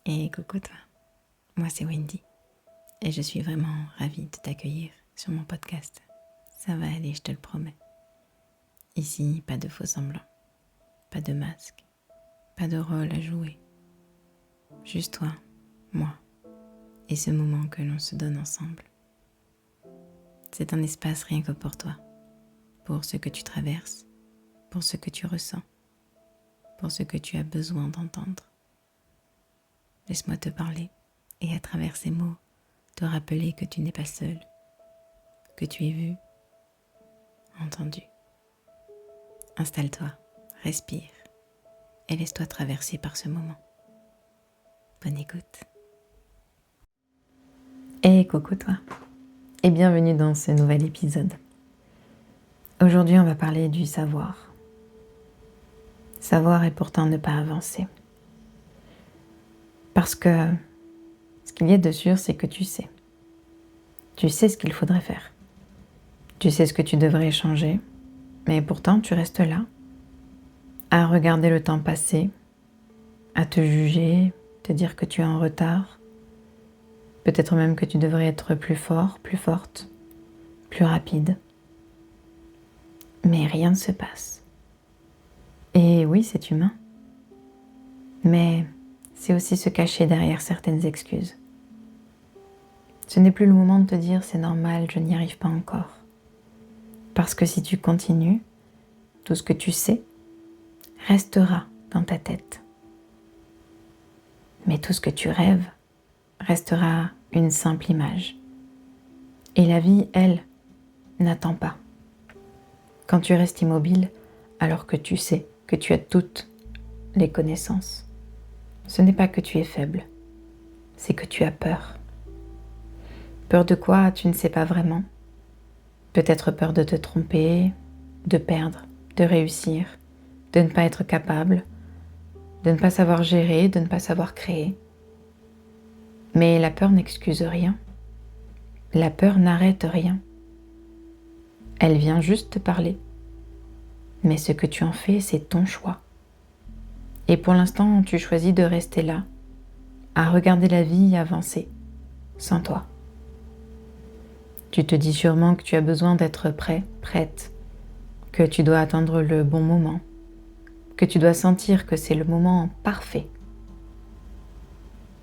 Et coucou toi, moi c'est Wendy et je suis vraiment ravie de t'accueillir sur mon podcast. Ça va aller, je te le promets. Ici, pas de faux semblants, pas de masque, pas de rôle à jouer. Juste toi, moi et ce moment que l'on se donne ensemble. C'est un espace rien que pour toi, pour ce que tu traverses, pour ce que tu ressens, pour ce que tu as besoin d'entendre. Laisse-moi te parler et à travers ces mots, te rappeler que tu n'es pas seul, que tu es vu, entendu. Installe-toi, respire et laisse-toi traverser par ce moment. Bonne écoute. Et coucou toi, et bienvenue dans ce nouvel épisode. Aujourd'hui, on va parler du savoir. Savoir et pourtant ne pas avancer. Parce que ce qu'il y a de sûr, c'est que tu sais. Tu sais ce qu'il faudrait faire. Tu sais ce que tu devrais changer, mais pourtant tu restes là, à regarder le temps passer, à te juger, te dire que tu es en retard, peut-être même que tu devrais être plus fort, plus forte, plus rapide. Mais rien ne se passe. Et oui, c'est humain. Mais c'est aussi se cacher derrière certaines excuses. Ce n'est plus le moment de te dire c'est normal, je n'y arrive pas encore. Parce que si tu continues, tout ce que tu sais restera dans ta tête. Mais tout ce que tu rêves restera une simple image. Et la vie, elle, n'attend pas. Quand tu restes immobile, alors que tu sais que tu as toutes les connaissances, ce n'est pas que tu es faible, c'est que tu as peur. Peur de quoi, tu ne sais pas vraiment. Peut-être peur de te tromper, de perdre, de réussir, de ne pas être capable, de ne pas savoir gérer, de ne pas savoir créer. Mais la peur n'excuse rien. La peur n'arrête rien. Elle vient juste te parler. Mais ce que tu en fais, c'est ton choix. Et pour l'instant, tu choisis de rester là, à regarder la vie avancer, sans toi. Tu te dis sûrement que tu as besoin d'être prêt, prête, que tu dois attendre le bon moment, que tu dois sentir que c'est le moment parfait.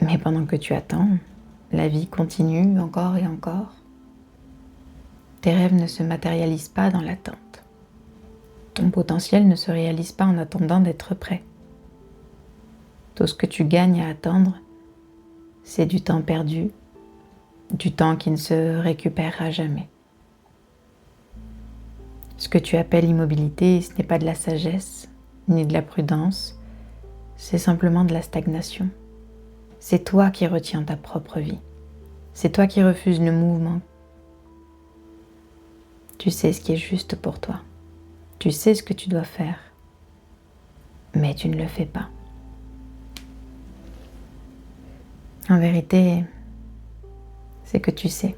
Mais pendant que tu attends, la vie continue encore et encore. Tes rêves ne se matérialisent pas dans l'attente. Ton potentiel ne se réalise pas en attendant d'être prêt. Tout ce que tu gagnes à attendre, c'est du temps perdu, du temps qui ne se récupérera jamais. Ce que tu appelles immobilité, ce n'est pas de la sagesse, ni de la prudence, c'est simplement de la stagnation. C'est toi qui retiens ta propre vie. C'est toi qui refuses le mouvement. Tu sais ce qui est juste pour toi. Tu sais ce que tu dois faire, mais tu ne le fais pas. En vérité, c'est que tu sais.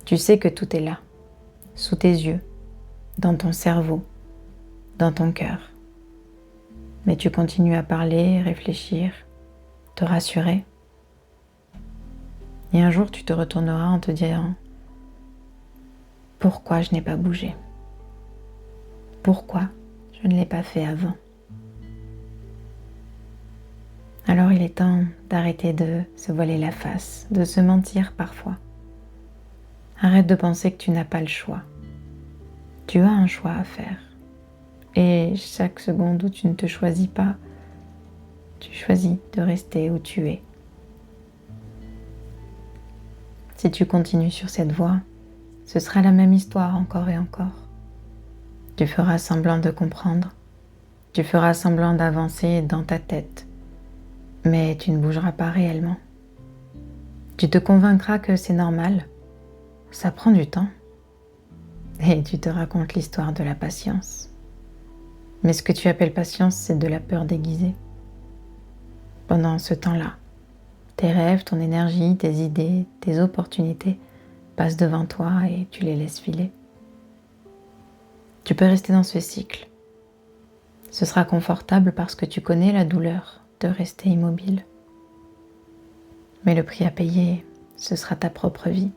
Tu sais que tout est là, sous tes yeux, dans ton cerveau, dans ton cœur. Mais tu continues à parler, réfléchir, te rassurer. Et un jour, tu te retourneras en te disant « Pourquoi je n'ai pas bougé ? Pourquoi je ne l'ai pas fait avant ?» Alors il est temps d'arrêter de se voiler la face, de se mentir parfois. Arrête de penser que tu n'as pas le choix. Tu as un choix à faire. Et chaque seconde où tu ne te choisis pas, tu choisis de rester où tu es. Si tu continues sur cette voie, ce sera la même histoire encore et encore. Tu feras semblant de comprendre, tu feras semblant d'avancer dans ta tête, mais tu ne bougeras pas réellement. Tu te convaincras que c'est normal, ça prend du temps, et tu te racontes l'histoire de la patience. Mais ce que tu appelles patience, c'est de la peur déguisée. Pendant ce temps-là, tes rêves, ton énergie, tes idées, tes opportunités passent devant toi et tu les laisses filer. Tu peux rester dans ce cycle. Ce sera confortable parce que tu connais la douleur de rester immobile. Mais le prix à payer, ce sera ta propre vie.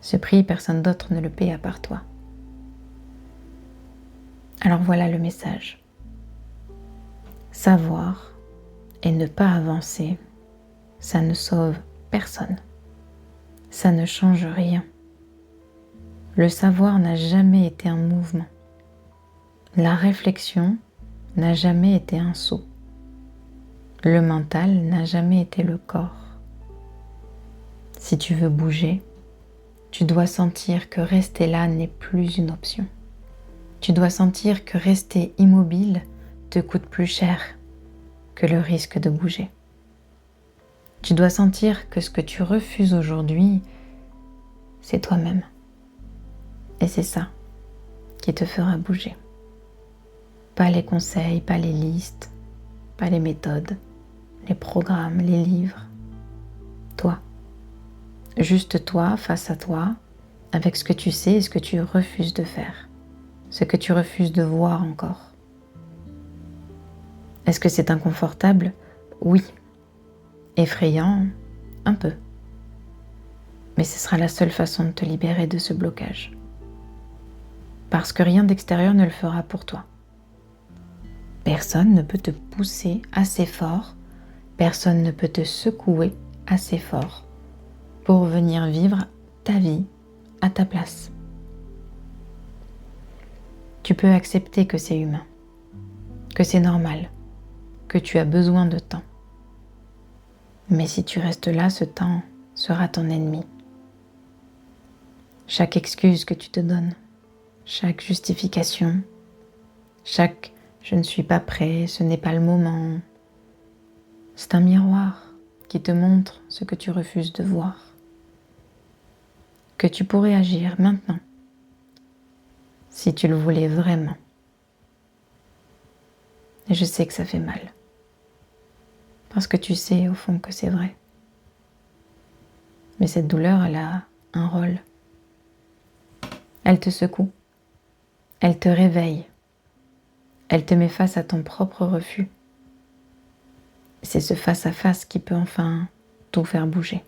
Ce prix, personne d'autre ne le paie à part toi. Alors voilà le message. Savoir et ne pas avancer, ça ne sauve personne. Ça ne change rien. Le savoir n'a jamais été un mouvement. La réflexion n'a jamais été un saut. Le mental n'a jamais été le corps. Si tu veux bouger, tu dois sentir que rester là n'est plus une option. Tu dois sentir que rester immobile te coûte plus cher que le risque de bouger. Tu dois sentir que ce que tu refuses aujourd'hui, c'est toi-même. Et c'est ça qui te fera bouger. Pas les conseils, pas les listes, pas les méthodes, les programmes, les livres. Toi. Juste toi face à toi, avec ce que tu sais et ce que tu refuses de faire. Ce que tu refuses de voir encore. Est-ce que c'est inconfortable? Oui. Effrayant? Un peu. Mais ce sera la seule façon de te libérer de ce blocage. Parce que rien d'extérieur ne le fera pour toi. Personne ne peut te pousser assez fort, personne ne peut te secouer assez fort pour venir vivre ta vie à ta place. Tu peux accepter que c'est humain, que c'est normal, que tu as besoin de temps. Mais si tu restes là, ce temps sera ton ennemi. Chaque excuse que tu te donnes, chaque justification, chaque « je ne suis pas prêt, ce n'est pas le moment », c'est un miroir qui te montre ce que tu refuses de voir. Que tu pourrais agir maintenant, si tu le voulais vraiment. Et je sais que ça fait mal, parce que tu sais au fond que c'est vrai. Mais cette douleur, elle a un rôle. Elle te secoue, elle te réveille, elle te met face à ton propre refus. C'est ce face-à-face qui peut enfin tout faire bouger.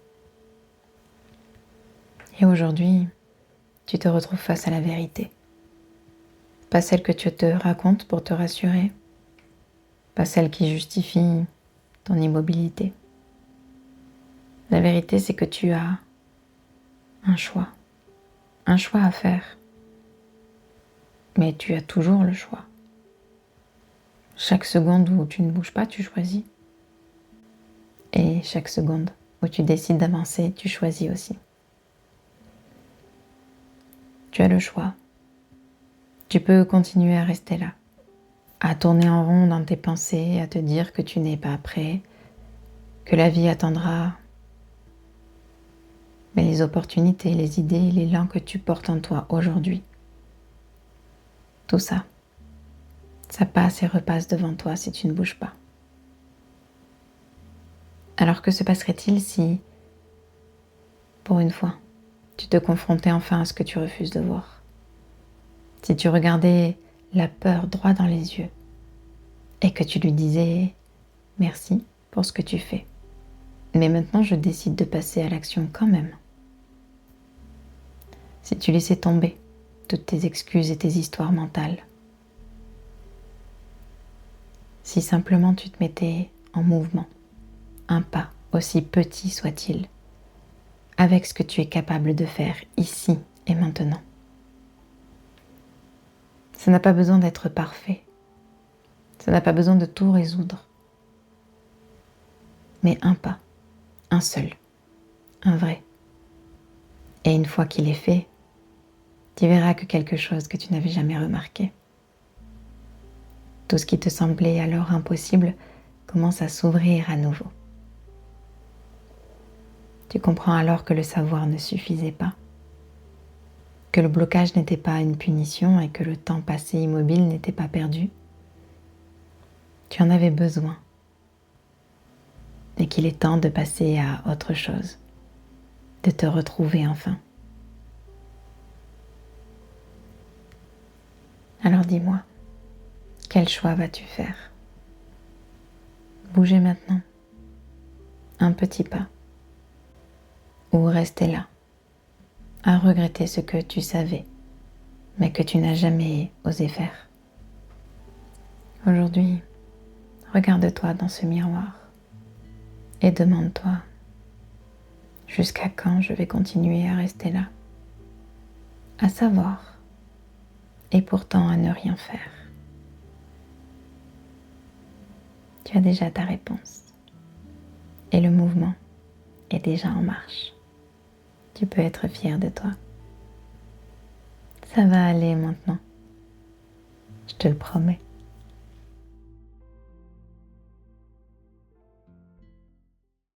Et aujourd'hui, tu te retrouves face à la vérité. Pas celle que tu te racontes pour te rassurer, pas celle qui justifie ton immobilité. La vérité, c'est que tu as un choix à faire. Mais tu as toujours le choix. Chaque seconde où tu ne bouges pas, tu choisis. Et chaque seconde où tu décides d'avancer, tu choisis aussi. Tu as le choix. Tu peux continuer à rester là, à tourner en rond dans tes pensées, à te dire que tu n'es pas prêt, que la vie attendra. Mais les opportunités, les idées, l'élan que tu portes en toi aujourd'hui, tout ça, ça passe et repasse devant toi si tu ne bouges pas. Alors que se passerait-il si, pour une fois, tu te confrontais enfin à ce que tu refuses de voir? Si tu regardais la peur droit dans les yeux et que tu lui disais « Merci pour ce que tu fais, mais maintenant je décide de passer à l'action quand même ». Si tu laissais tomber toutes tes excuses et tes histoires mentales. Si simplement tu te mettais en mouvement, un pas, aussi petit soit-il, avec ce que tu es capable de faire ici et maintenant. Ça n'a pas besoin d'être parfait. Ça n'a pas besoin de tout résoudre. Mais un pas, un seul, un vrai. Et une fois qu'il est fait, tu verras que quelque chose que tu n'avais jamais remarqué. Tout ce qui te semblait alors impossible commence à s'ouvrir à nouveau. Tu comprends alors que le savoir ne suffisait pas, que le blocage n'était pas une punition et que le temps passé immobile n'était pas perdu. Tu en avais besoin et qu'il est temps de passer à autre chose, de te retrouver enfin. Alors dis-moi, quel choix vas-tu faire? Bouger maintenant. un petit pas, ou rester là, à regretter ce que tu savais, mais que tu n'as jamais osé faire. Aujourd'hui, regarde-toi dans ce miroir et demande-toi jusqu'à quand je vais continuer à rester là, à savoir et pourtant à ne rien faire. Tu as déjà ta réponse et le mouvement est déjà en marche. Tu peux être fier de toi. Ça va aller maintenant, je te le promets.